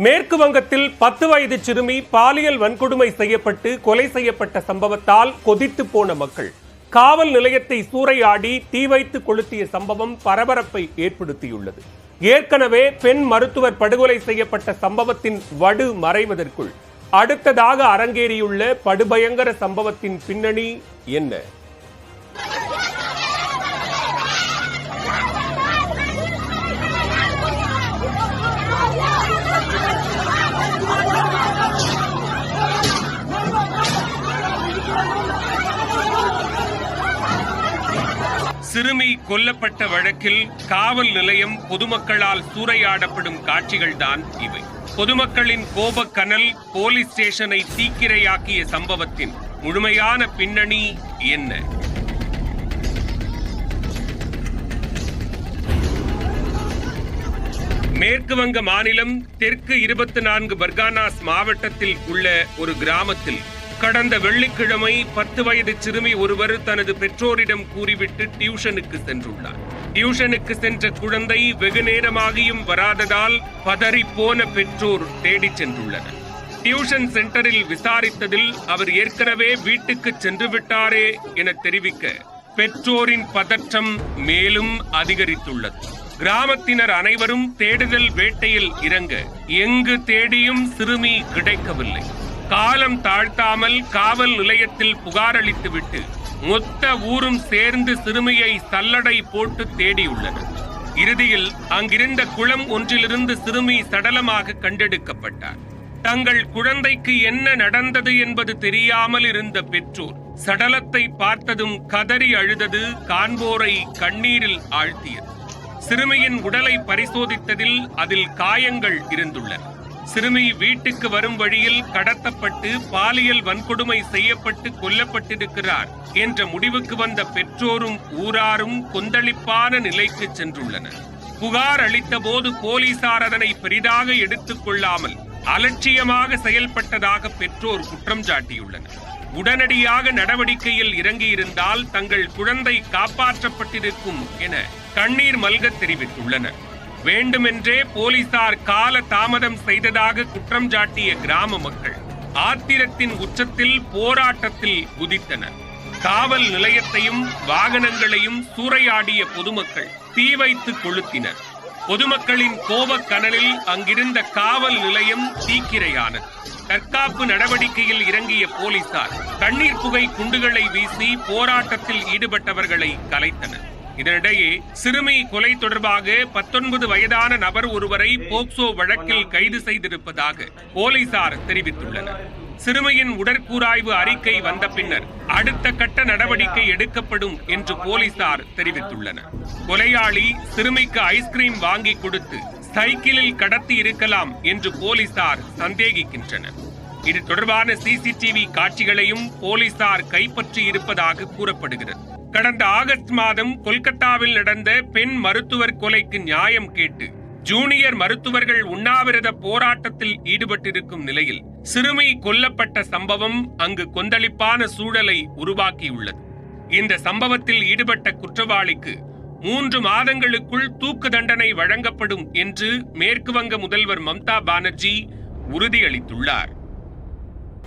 மேற்கு வங்கத்தில் 10 வயது சிறுமி பாலியல் வன்கொடுமை செய்யப்பட்டு கொலை செய்யப்பட்ட சம்பவத்தால் கொதித்து போன மக்கள் காவல் நிலையத்தை சூறையாடி தீ வைத்து கொளுத்திய சம்பவம் பரபரப்பை ஏற்படுத்தியுள்ளது. ஏற்கனவே பெண் மருத்துவர் படுகொலை செய்யப்பட்ட சம்பவத்தின் வடு மறைவதற்குள் அடுத்ததாக அரங்கேறியுள்ள படுபயங்கர சம்பவத்தின் பின்னணி என்ன? சிறுமி கொல்லப்பட்ட வழக்கில் காவல் நிலையம் பொதுமக்களால் சூறையாடப்படும் காட்சிகள்தான் இவை. பொதுமக்களின் கோபக்கனல் போலீஸ் ஸ்டேஷனை தீக்கிரையாக்கிய சம்பவத்தின் முழுமையான பின்னணி என்ன? மேற்கு வங்க மாநிலம் தெற்கு 24 பர்கானாஸ் மாவட்டத்தில் உள்ள ஒரு கிராமத்தில் கடந்த வெள்ளிக்கிழமை 10 வயது சிறுமி ஒருவர் தனது பெற்றோரிடம் கூறிவிட்டு டியூஷனுக்கு சென்றுள்ளார். டியூஷனுக்கு சென்ற குழந்தை வெகு நேரமாகியும் வராததால் பதறிப்போன பெற்றோர் தேடிச் சென்றுள்ளனர். டியூஷன் சென்டரில் விசாரித்ததில் அவர் ஏற்கனவே வீட்டுக்கு சென்று விட்டாரே என தெரிவிக்க பெற்றோரின் பதற்றம் மேலும் அதிகரித்துள்ளது. கிராமத்தினர் அனைவரும் தேடுதல் வேட்டையில் இறங்க எங்கு தேடியும் சிறுமி கிடைக்கவில்லை. காலம் தாழ்த்தாமல் காவல் நிலையத்தில் புகார் அளித்துவிட்டு மொத்த ஊரும் சேர்ந்து சிறுமியை சல்லடை போட்டு தேடியுள்ளனர். இறுதியில் அங்கிருந்த குளம் ஒன்றிலிருந்து சிறுமி சடலமாக கண்டெடுக்கப்பட்டார். தங்கள் குழந்தைக்கு என்ன நடந்தது என்பது தெரியாமல் இருந்த பெற்றோர் சடலத்தை பார்த்ததும் கதறி அழுதது காண்போரை கண்ணீரில் ஆழ்த்தியது. சிறுமியின் உடலை பரிசோதித்ததில் அதில் காயங்கள் இருந்துள்ளன. சிறுமி வீட்டுக்கு வரும் வழியில் கடத்தப்பட்டு பாலியல் வன்கொடுமை செய்யப்பட்டு கொல்லப்பட்டிருக்கிறார் என்ற முடிவுக்கு வந்த பெற்றோரும் ஊராரும் கொந்தளிப்பான நிலைக்கு சென்றுள்ளனர். புகார் அளித்த போது போலீசார் அதனை பெரிதாக எடுத்துக் கொள்ளாமல் அலட்சியமாக செயல்பட்டதாக பெற்றோர் குற்றம் சாட்டியுள்ளனர். உடனடியாக நடவடிக்கையில் இறங்கியிருந்தால் தங்கள் குழந்தை காப்பாற்றப்பட்டிருக்கும் என கண்ணீர் மல்க தெரிவித்துள்ளனர். வேண்டுமென்றே போலீசார் கால தாமதம் செய்ததாக குற்றம் சாட்டிய கிராம மக்கள் ஆத்திரத்தின் உச்சத்தில் போராட்டத்தில் குதித்தனர். காவல் நிலையத்தையும் வாகனங்களையும் சூறையாடிய பொதுமக்கள் தீ வைத்து கொளுத்தினர். பொதுமக்களின் கோபக்கனலில் அங்கிருந்த காவல் நிலையம் தீக்கிரையானது. தற்காப்பு நடவடிக்கையில் இறங்கிய போலீசார் கண்ணீர் புகை குண்டுகளை வீசி போராட்டத்தில் ஈடுபட்டவர்களை கலைத்தனர். இதனிடையே சிறுமி கொலை தொடர்பாக 19 வயதான நபர் ஒருவரை போக்சோ வழக்கில் கைது செய்திருப்பதாக போலீசார் தெரிவித்துள்ளனர். சிறுமியின் உடற்கூராய்வு அறிக்கை வந்த பின்னர் அடுத்த கட்ட நடவடிக்கை எடுக்கப்படும் என்று போலீசார் தெரிவித்துள்ளனர். கொலையாளி சிறுமிக்கு ஐஸ்கிரீம் வாங்கி கொடுத்து சைக்கிளில் கடத்தி இருக்கலாம் என்று போலீசார் சந்தேகிக்கின்றனர். இது தொடர்பான சிசிடிவி காட்சிகளையும் போலீசார் கைப்பற்றி இருப்பதாக கூறப்படுகிறது. கடந்த ஆகஸ்ட் மாதம் கொல்கத்தாவில் நடந்த பெண் மருத்துவர் கொலைக்கு நியாயம் கேட்டு ஜூனியர் மருத்துவர்கள் உண்ணாவிரத போராட்டத்தில் ஈடுபட்டிருக்கும் நிலையில் சிறுமி கொல்லப்பட்ட சம்பவம் அங்கு கொந்தளிப்பான சூழலை உருவாக்கியுள்ளது. இந்த சம்பவத்தில் ஈடுபட்ட குற்றவாளிக்கு 3 மாதங்களுக்குள் தூக்கு தண்டனை வழங்கப்படும் என்று மேற்கு வங்க முதல்வர் மம்தா பானர்ஜி உறுதியளித்துள்ளார்.